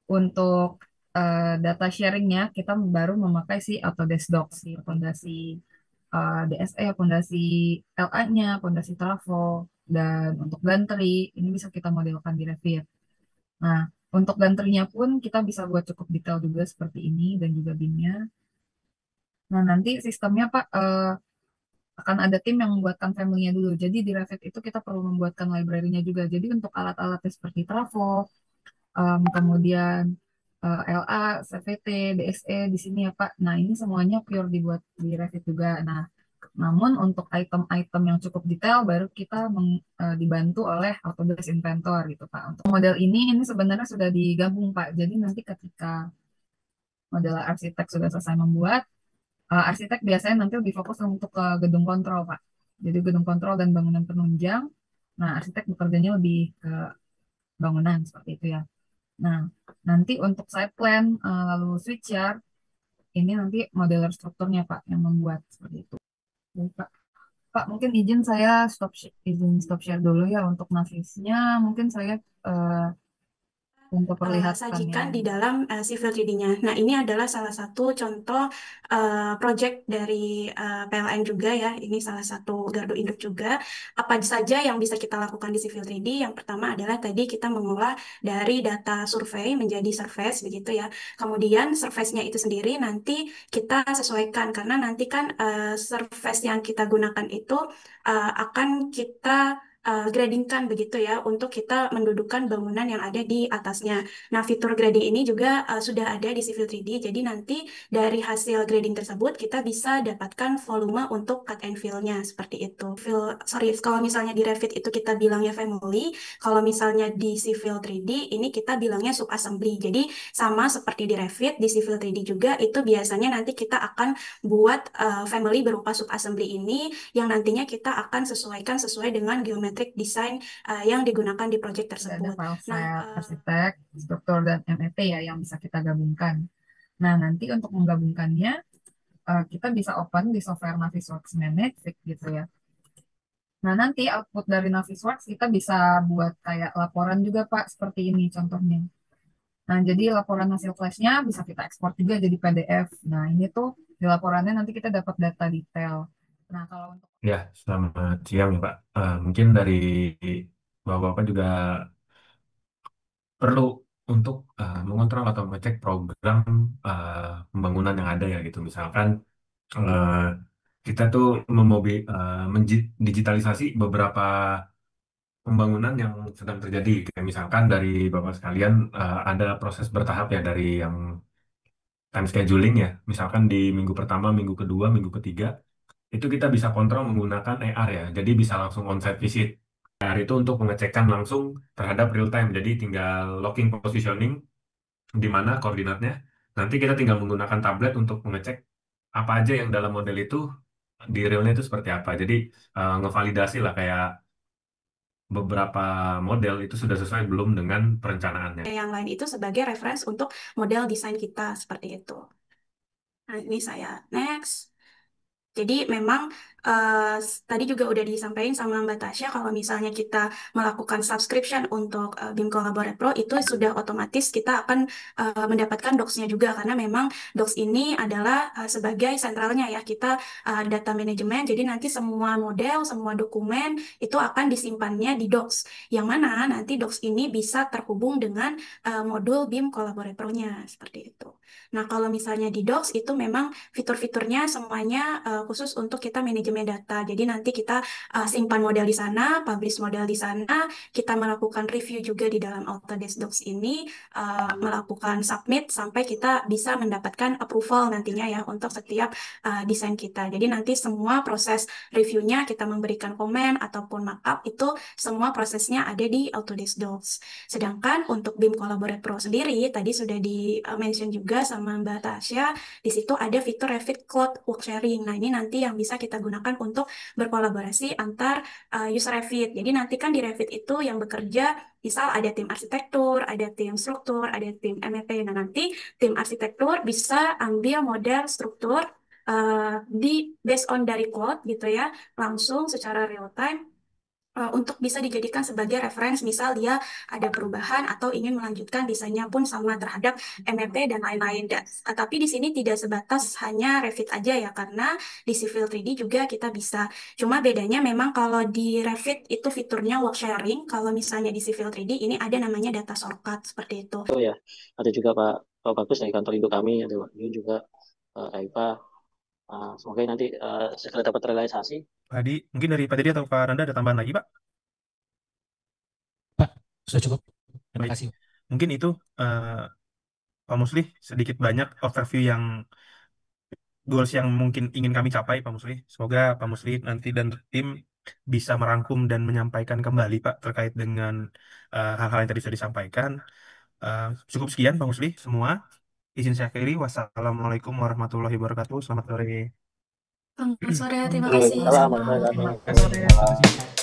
Untuk data sharingnya kita baru memakai si Autodesk Docs, si fondasi DSE, fondasi LA-nya, fondasi trafo, dan untuk gantry ini bisa kita modelkan di Revit. Nah, untuk gantrynya pun kita bisa buat cukup detail juga seperti ini dan juga BIM-nya. Nah, nanti sistemnya Pak akan ada tim yang membuatkan family-nya dulu. Jadi di Revit itu kita perlu membuatkan library-nya juga. Jadi untuk alat-alatnya seperti trafo, kemudian LA, CVT, DSE di sini ya Pak. Nah, ini semuanya pure dibuat di Revit juga. Nah, namun untuk item-item yang cukup detail baru kita dibantu oleh Autodesk Inventor gitu Pak. Untuk model ini sebenarnya sudah digabung Pak. Jadi nanti ketika model arsitek sudah selesai membuat, arsitek biasanya nanti lebih fokus untuk ke gedung kontrol Pak. Jadi gedung kontrol dan bangunan penunjang. Nah, arsitek bekerjanya lebih ke bangunan seperti itu ya. Nah, nanti untuk site plan lalu switch yard ini nanti modeler strukturnya Pak yang membuat seperti itu. Jadi, Pak, Pak mungkin izin stop share dulu ya untuk nafisnya. Mungkin saya eh, untuk perlihatkan Sajikan yang di dalam Civil 3D-nya. Nah, ini adalah salah satu contoh project dari PLN juga ya. Ini salah satu gardu induk juga. Apa saja yang bisa kita lakukan di Civil 3D? Yang pertama adalah tadi kita mengolah dari data survei menjadi surface begitu ya. Kemudian surface-nya itu sendiri nanti kita sesuaikan karena nanti kan surface yang kita gunakan itu akan kita gradingkan begitu ya untuk kita mendudukan bangunan yang ada di atasnya. Nah, fitur grading ini juga sudah ada di Civil 3D. Jadi nanti dari hasil grading tersebut kita bisa dapatkan volume untuk cut and fill-nya seperti itu. Sorry, kalau misalnya di Revit itu kita bilangnya family, kalau misalnya di Civil 3D ini kita bilangnya subassembly. Jadi sama seperti di Revit, di Civil 3D juga itu biasanya nanti kita akan buat family berupa subassembly ini yang nantinya kita akan sesuaikan sesuai dengan geometric design yang digunakan di project ada tersebut. file Nah, set arsitek, struktur dan MEP ya yang bisa kita gabungkan. Nah, nanti untuk menggabungkannya kita bisa open di software Navisworks Manage gitu ya. Nah, nanti output dari Navisworks kita bisa buat kayak laporan juga Pak, seperti ini contohnya. Nah, jadi laporan hasil flashnya bisa kita ekspor juga jadi PDF. Nah, ini tuh di laporannya nanti kita dapat data detail. Nah, kalau untuk Ya, selamat siang ya Pak. Mungkin dari Bapak-Bapak juga perlu untuk mengontrol atau mengecek program pembangunan yang ada ya gitu. Misalkan eh, kita tuh mendigitalisasi beberapa pembangunan yang sedang terjadi. Kayak misalkan dari Bapak sekalian ada proses bertahap ya dari yang time scheduling ya. Misalkan di minggu pertama, minggu kedua, minggu ketiga itu kita bisa kontrol menggunakan AR ya. Jadi bisa langsung on-site visit. AR itu untuk pengecekan langsung terhadap real time. Jadi tinggal locking positioning di mana koordinatnya. Nanti kita tinggal menggunakan tablet untuk mengecek apa aja yang dalam model itu di realnya itu seperti apa. Jadi ngevalidasi lah kayak beberapa model itu sudah sesuai belum dengan perencanaannya. yang lain itu sebagai reference untuk model desain kita seperti itu. Nah, ini saya next. Jadi memang tadi juga udah disampaikan sama Mbak Tasya kalau misalnya kita melakukan subscription untuk BIM Collaborate Pro itu sudah otomatis kita akan mendapatkan docs-nya juga karena memang docs ini adalah sebagai sentralnya ya kita data manajemen. Jadi nanti semua model, semua dokumen itu akan disimpannya di docs. Yang mana nanti docs ini bisa terhubung dengan modul BIM Collaborate Pro-nya seperti itu. Nah, kalau misalnya di docs itu memang fitur-fiturnya semuanya khusus untuk kita manajemen data. Jadi nanti kita simpan model di sana, publish model di sana, kita melakukan review juga di dalam Autodesk Docs ini, melakukan submit sampai kita bisa mendapatkan approval nantinya ya untuk setiap desain kita. Jadi nanti semua proses reviewnya kita memberikan komen ataupun markup itu semua prosesnya ada di Autodesk Docs. Sedangkan untuk BIM Collaborate Pro sendiri tadi sudah di-mention juga sama Mbak Tasya, di situ ada fitur Revit Cloud Work Sharing. Nah, ini nanti yang bisa kita gunakan untuk berkolaborasi antar user Revit. Jadi nanti kan di Revit itu yang bekerja, misal ada tim arsitektur, ada tim struktur, ada tim MEP. Nah, nanti tim arsitektur bisa ambil model struktur di based on dari cloud gitu ya, langsung secara real time untuk bisa dijadikan sebagai reference, misal dia ada perubahan atau ingin melanjutkan desainnya pun sama terhadap MEP dan lain-lain. Tapi di sini tidak sebatas hanya Revit aja ya, karena di Civil 3D juga kita bisa. Cuma bedanya memang kalau di Revit itu fiturnya work sharing, kalau misalnya di Civil 3D ini ada namanya data shortcut seperti itu. Oh ya, ada juga Pak Bagus dari kantor induk kami, ada Pak Yun juga, Aifa. Semoga nanti segera dapat terrealisasi. Pak Hadi, mungkin dari Pak Dedi atau Pak Randa ada tambahan lagi, Pak? Pak, sudah cukup. Terima Baik. kasih. Mungkin itu Pak Musli sedikit banyak overview yang goals yang mungkin ingin kami capai, Pak Musli. Semoga Pak Musli nanti dan tim bisa merangkum dan menyampaikan kembali, Pak, terkait dengan hal-hal yang tadi sudah disampaikan. Cukup sekian, Pak Musli, semua. Izin saya akhiri. Wassalamualaikum warahmatullahi wabarakatuh. Selamat sore. Selamat sore, terima Waalaikumsalam kasih Salam, semua. Pak. selamat Terima kasih. sore. Terima kasih.